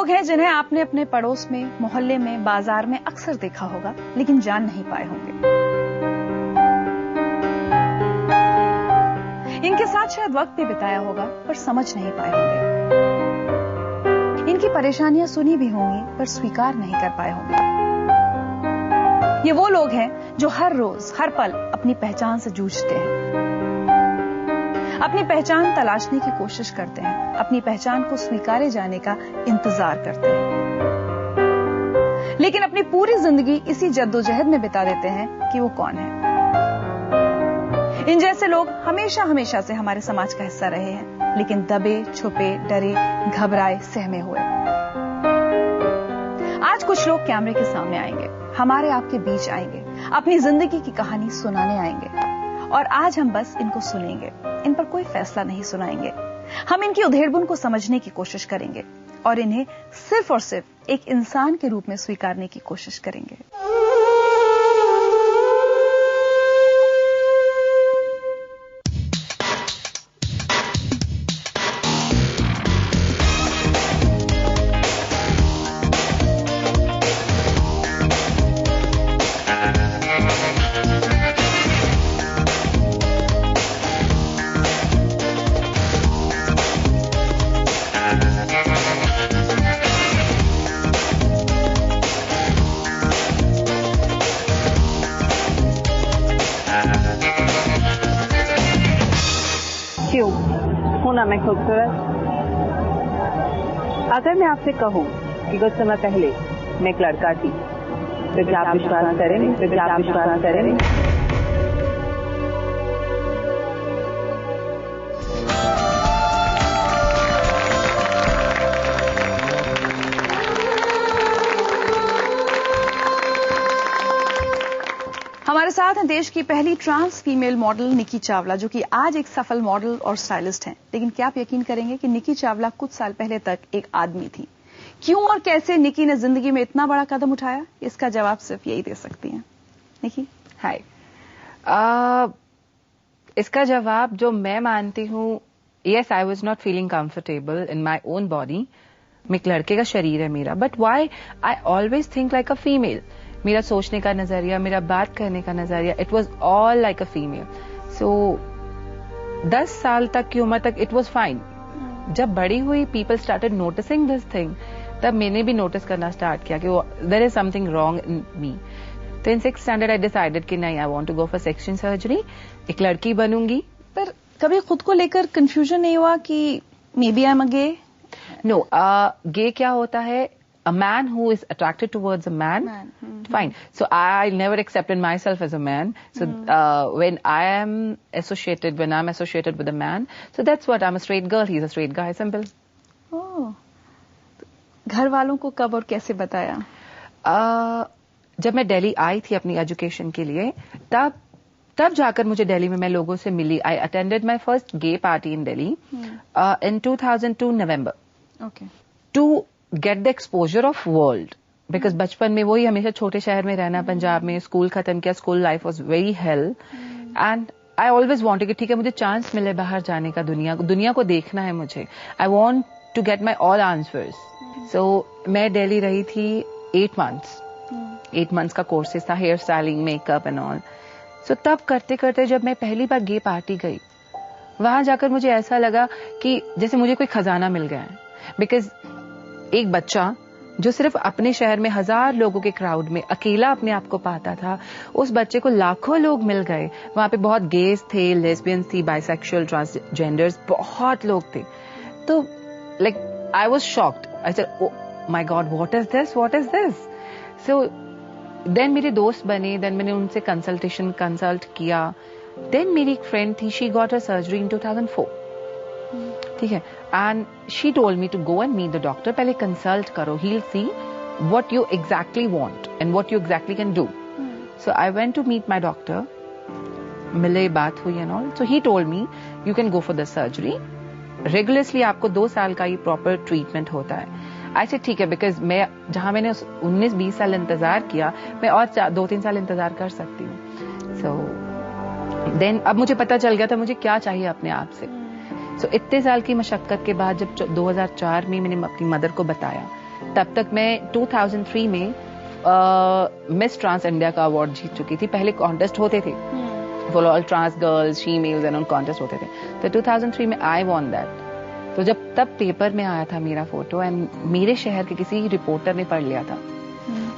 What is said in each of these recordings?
लोग हैं जिन्हें आपने अपने पड़ोस में, मोहल्ले में, बाजार में अक्सर देखा होगा, लेकिन जान नहीं पाए होंगे। इनके साथ शायद वक्त भी बिताया होगा, पर समझ नहीं पाए होंगे। इनकी परेशानियां सुनी भी होंगी, पर स्वीकार नहीं कर पाए होंगे। ये वो लोग हैं जो हर रोज, हर पल अपनी पहचान से जूझते हैं, अपनी पहचान तलाशने की कोशिश करते हैं, अपनी पहचान को स्वीकारे जाने का इंतजार करते हैं, लेकिन अपनी पूरी जिंदगी इसी जद्दोजहद में बिता देते हैं कि वो कौन है। इन जैसे लोग हमेशा हमेशा से हमारे समाज का हिस्सा रहे हैं, लेकिन दबे, छुपे, डरे, घबराए, सहमे हुए। आज कुछ लोग कैमरे के सामने आएंगे, हमारे आपके बीच आएंगे, अपनी जिंदगी की कहानी सुनाने आएंगे, और आज हम बस इनको सुनेंगे, इन पर कोई फैसला नहीं सुनाएंगे। हम इनकी उधेड़बुन को समझने की कोशिश करेंगे और इन्हें सिर्फ और सिर्फ एक इंसान के रूप में स्वीकारने की कोशिश करेंगे। क्यों हूं ना मैं खूबसूरत? अगर मैं आपसे कहूं कि कुछ समय पहले मैं एक लड़का थी, तो क्या आप विश्वास करेंगे? हमारे साथ हैं देश की पहली ट्रांस फीमेल मॉडल निकी चावला, जो कि आज एक सफल मॉडल और स्टाइलिस्ट हैं। लेकिन क्या आप यकीन करेंगे कि निकी चावला कुछ साल पहले तक एक आदमी थी। क्यों और कैसे निकी ने जिंदगी में इतना बड़ा कदम उठाया, इसका जवाब सिर्फ यही दे सकती हैं। निकी, हाय। इसका जवाब जो मैं मानती हूँ, yes, I was not feeling comfortable in my own body. एक लड़के का शरीर है मेरा, but why I always think like a female. मेरा सोचने का नजरिया, मेरा बात करने का नजरिया, it was all like a female. So 10 साल तक की उम्र तक इट वॉज फाइन। जब बड़ी हुई, people started noticing this thing, तब मैंने भी नोटिस करना स्टार्ट किया कि there is something wrong in me. तो in 6th standard I decided कि नहीं, I want to go for section surgery, एक लड़की बनूंगी। पर कभी खुद को लेकर कंफ्यूजन नहीं हुआ कि maybe I am a gay? No, gay क्या होता है? A man who is attracted towards a man. Fine. So I never accepted myself as a man. So when I'm associated with a man, so that's what, I'm a straight girl, he's a straight guy, simple. Oh. घर वालों को कब और कैसे बताया? जब मैं दिल्ली आई थी अपनी एजुकेशन के लिए, तब जाकर मुझे दिल्ली में मैं लोगों से मिली। I attended my first gay party in Delhi in 2002 November. Okay. To get the exposure of world, because बचपन में वही हमेशा छोटे शहर में रहना, पंजाब में स्कूल खत्म किया, school life was very hello, and I always wanted कि ठीक है मुझे चांस मिले बाहर जाने का, दुनिया को देखना है मुझे। I want to get my all answers. So मैं दिल्ली रही थी 8 months। 8 months का कोर्सेज था, hair styling, makeup and all. So तब करते करते जब मैं पहली बार गे पार्टी गई, वहां जाकर मुझे ऐसा लगा कि जैसे मुझे कोई खजाना मिल गया है। बिकॉज एक बच्चा जो सिर्फ अपने शहर में 1000 लोगों के क्राउड में अकेला अपने आप को पाता था, उस बच्चे को लाखों लोग मिल गए। वहां पे बहुत गेज थे, लेस्बियंस थी, बाइसेक्सुअल, ट्रांसजेंडर्स, बहुत लोग थे। तो like I was shocked. I said, oh my god, what is this. So then मेरे दोस्त बने, देन मैंने उनसे कंसल्ट किया। देन मेरी एक फ्रेंड थी, she got her surgery in 2004। ठीक है, and she told me to go and meet the doctor. पहले कंसल्ट करो, he will see what you exactly want and what you exactly can do. So I went to meet my doctor, मिले, बात हुई and all. So he told me you can go for the surgery, regularly आपको 2 साल का ही proper treatment होता है। आई से ठीक है, बिकॉज मैं जहां मैंने 19-20 साल इंतजार किया, मैं और 2-3 साल इंतजार कर सकती हूँ। सो देन अब मुझे पता चल गया था मुझे क्या चाहिए अपने आप से। सो इतने साल की मशक्कत के बाद जब 2004 में मैंने अपनी मदर को बताया, तब तक मैं 2003 में मिस ट्रांस इंडिया का अवार्ड जीत चुकी थी। पहले कॉन्टेस्ट होते थे for all trans girls, females and contest होते थे, तो 2003 में आई वॉन दैट। तो जब तब पेपर में आया था मेरा फोटो एंड मेरे शहर के किसी रिपोर्टर ने पढ़ लिया था,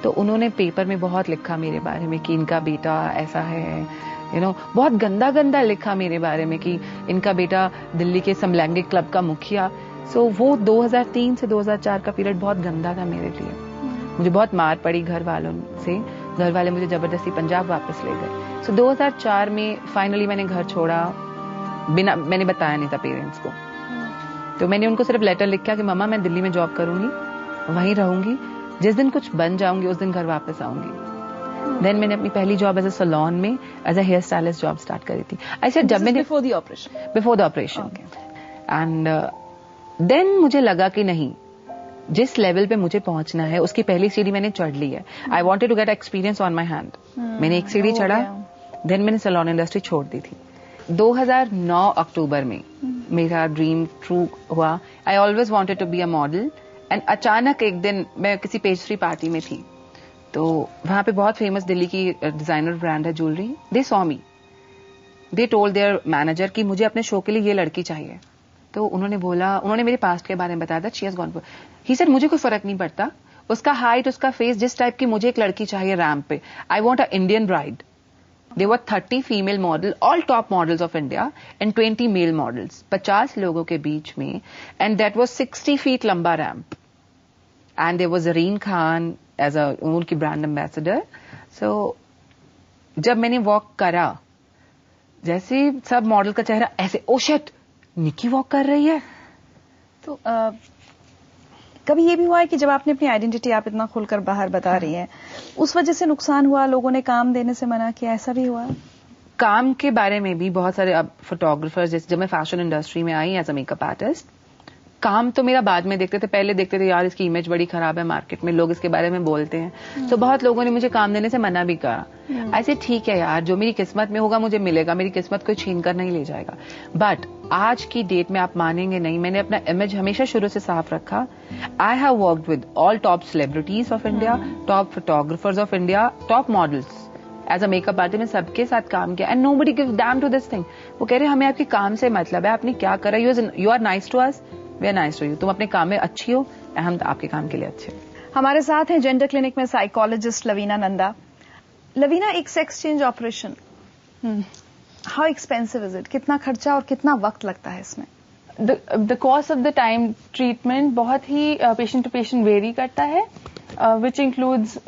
तो उन्होंने पेपर में बहुत लिखा मेरे बारे में कि इनका बेटा ऐसा है, बहुत गंदा गंदा लिखा मेरे बारे में कि इनका बेटा दिल्ली के समलैंगिक क्लब का मुखिया। सो वो 2003 से 2004 का पीरियड बहुत गंदा था मेरे लिए। मुझे बहुत मार पड़ी घर वालों से, घर वाले मुझे जबरदस्ती पंजाब वापस ले गए। सो 2004 में फाइनली मैंने घर छोड़ा, मैंने बताया नहीं था पेरेंट्स को। तो मैंने उनको सिर्फ लेटर लिखा कि मम्मा मैं दिल्ली में जॉब करूंगी, वहीं रहूंगी, जिस दिन कुछ बन जाऊंगी उस दिन घर वापस आऊंगी। देन मैंने अपनी पहली जॉब एज अ सैलून में as a hair stylist job start करी थी। ऐसे जब मैंने before the operation and then मुझे लगा कि नहीं, जिस लेवल पे मुझे पहुंचना है उसकी पहली सीढ़ी मैंने चढ़ ली है। I wanted to get experience on my hand. मैंने एक सीढ़ी चढ़ा, देन मैंने सैलून इंडस्ट्री छोड़ दी थी। 2009 अक्टूबर में मेरा ड्रीम ट्रू हुआ। I always wanted to be a model and अचानक एक दिन मैं किसी पेस्ट्री पार्टी में थी, तो वहां पे बहुत फेमस दिल्ली की डिजाइनर ब्रांड है jewellery, they saw me, they told there manager कि मुझे अपने शो के लिए ये लड़की चाहिए। तो उन्होंने मेरे पास्ट के बारे में बताया था, she has gone for, he said मुझे कोई फर्क नहीं पड़ता, उसका हाइट, उसका फेस, जिस टाइप की मुझे एक लड़की चाहिए रैंप पे, I want a Indian bride. There were 30 female model, all top models of India, and 20 male models. 50 लोगों के बीच में, and that was 60 feet लंबा ramp. And there was Zareen Khan as a उनकी ब्रांड एम्बेसडर. So जब मैंने walk करा, जैसे सब मॉडल का चेहरा ऐसे, ओ शिट, निकी वॉक कर रही है। तो कभी ये भी हुआ है कि जब आपने अपनी आइडेंटिटी आप इतना खुलकर बाहर बता रही हैं, उस वजह से नुकसान हुआ, लोगों ने काम देने से मना किया, ऐसा भी हुआ? काम के बारे में भी बहुत सारे, अब फोटोग्राफर्स, जैसे जब मैं फैशन इंडस्ट्री में I as a makeup artist, काम तो मेरा बाद में देखते थे, पहले देखते थे यार इसकी इमेज बड़ी खराब है मार्केट में, लोग इसके बारे में बोलते हैं, तो बहुत लोगों ने मुझे काम देने से मना भी करा। ऐसे ठीक है यार, जो मेरी किस्मत में होगा मुझे मिलेगा, मेरी किस्मत कोई छीन कर नहीं ले जाएगा। बट आज की डेट में आप मानेंगे नहीं, मैंने अपना इमेज हमेशा शुरू से साफ रखा। I have worked with all top celebrities of India, top photographers of India, top models. As a makeup artist मैं सबके साथ काम किया and nobody gives damn to this thing. वो कह रहे हैं हमें आपके काम से मतलब है, आपने क्या करा, you are nice to us, we are nice to you, तुम अपने काम में अच्छी हो, हम आपके काम के लिए अच्छे। हमारे साथ हैं जेंडर क्लिनिक में साइकोलॉजिस्ट लवीना नंदा। लवीना, एक sex change operation, how expensive is it? कितना खर्चा और कितना वक्त लगता है इसमें? The cost of the time treatment बहुत ही पेशेंट टू पेशेंट वेरी करता है, which includes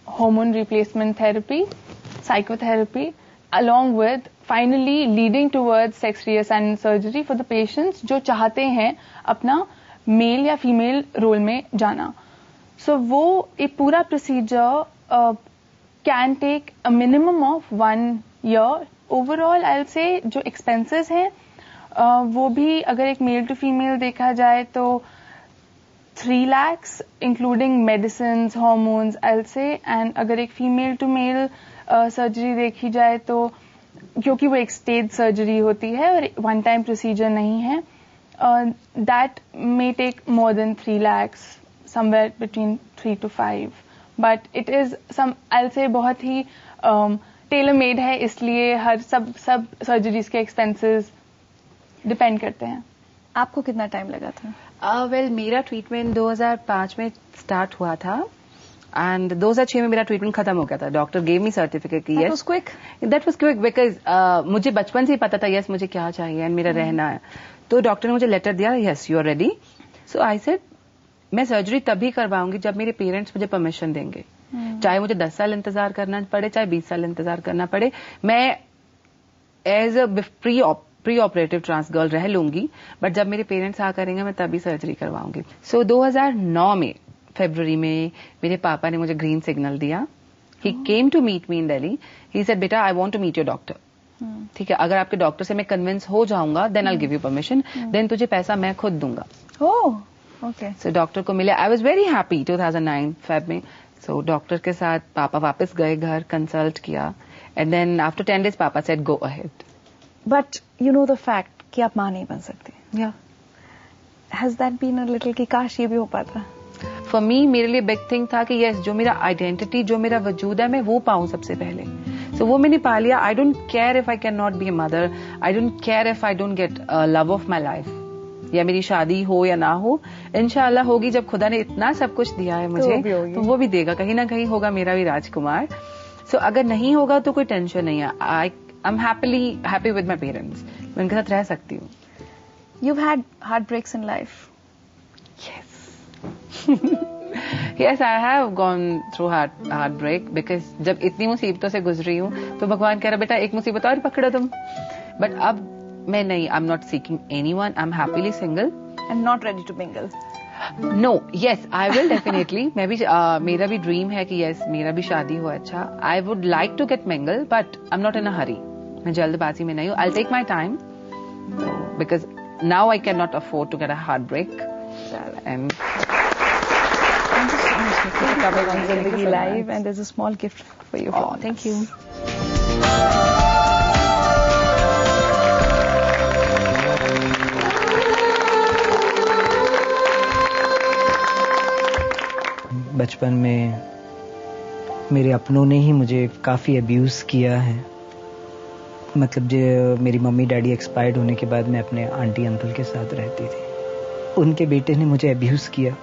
hormone replacement therapy, psychotherapy, along with finally leading towards sex reassignment surgery for the patients जो चाहते हैं अपना मेल या फीमेल रोल में जाना। So वो एक पूरा procedure can take a minimum of 1 year. Overall I'll say जो expenses हैं वो भी अगर एक मेल टू फीमेल देखा जाए तो 3 lakhs including medicines, hormones, I'll say, and अगर एक फीमेल टू मेल सर्जरी देखी जाए तो, क्योंकि वो एक स्टेज सर्जरी होती है और वन टाइम प्रोसीजर नहीं है, that may take more than 3 lakhs, somewhere between 3 to 5, but it is some, I'll say, बहुत ही टेलर मेड है, इसलिए हर सब सर्जरीज के एक्सपेंसेस डिपेंड करते हैं। आपको कितना टाइम लगा था? वेल मेरा ट्रीटमेंट 2005 में स्टार्ट हुआ था एंड 2006 में मेरा ट्रीटमेंट खत्म हो गया था। डॉक्टर गेव मी सर्टिफिकेट की yes, that was quick because मुझे बचपन से ही पता था यस मुझे क्या चाहिए एंड मेरा रहना है। तो डॉक्टर ने मुझे लेटर दिया, yes you are ready. So I said मैं सर्जरी तभी करवाऊंगी जब मेरे पेरेंट्स मुझे परमिशन देंगे, चाहे मुझे 10 साल इंतजार करना पड़े, चाहे 20 साल इंतजार करना पड़े, मैं as a pre operative trans girl रह लूंगी, बट जब मेरे पेरेंट्स आ करेंगे मैं तभी सर्जरी करवाऊंगी। सो 2009 में फरवरी में मेरे पापा ने मुझे ग्रीन सिग्नल दिया। He came to meet me in Delhi, he said बेटा I want to meet your doctor, ठीक है, अगर आपके डॉक्टर से मैं कन्विंस हो जाऊंगा then I give you permission, then तुझे पैसा मैं खुद दूंगा। ओके। सो डॉक्टर को मिले, I was very happy 2009 Feb में। सो डॉक्टर के साथ पापा वापस गए घर, कंसल्ट किया एंड देन आफ्टर 10 days पापा said go ahead. But you know the fact कि आप मां नहीं बन सकते। Yeah has that been a little कि काश ये भी हो पाता? फॉर मी मेरे लिए बिग थिंग था कि यस जो मेरा आइडेंटिटी, जो मेरा वजूद है, मैं वो पाऊं सबसे पहले. सो वो मैंने पा लिया. I don't care if I can not be a mother. I don't care if I don't get love of my life, या मेरी शादी हो या ना हो. इंशाल्लाह होगी. जब खुदा ने इतना सब कुछ दिया है मुझे तो वो भी देगा. कहीं ना कहीं होगा मेरा भी राजकुमार. सो अगर नहीं होगा तो कोई टेंशन नहीं है. I am happy with my parents. मैं उनके साथ रह सकती हूँ. You've had heartbreaks in life. Yes, I have gone through heartbreak because जब इतनी मुसीबतों से गुजरी हूँ तो भगवान कह रहा बेटा एक मुसीबत और पकड़ो तुम. बट अब मैं नहीं. I'm not seeking anyone. I'm happily single. And not ready to mingle. No, yes, I will definitely. मैं भी मेरा भी ड्रीम है कि yes मेरा भी शादी हो. अच्छा, I would like to get mingle but I'm not in a hurry. मैं जल्दबाजी में नहीं हूँ. I'll take my time because now I cannot afford to get a heartbreak. And thank you so much for coming on Zindagi Live, and there's a small gift for you. Oh, thank you. बचपन में मेरे अपनों ने ही मुझे काफी abuse किया है. मतलब जो मेरी मम्मी डैडी एक्सपायर्ड होने के बाद मैं अपने आंटी अंकल के साथ रहती थी. उनके बेटे ने मुझे अब्यूज किया.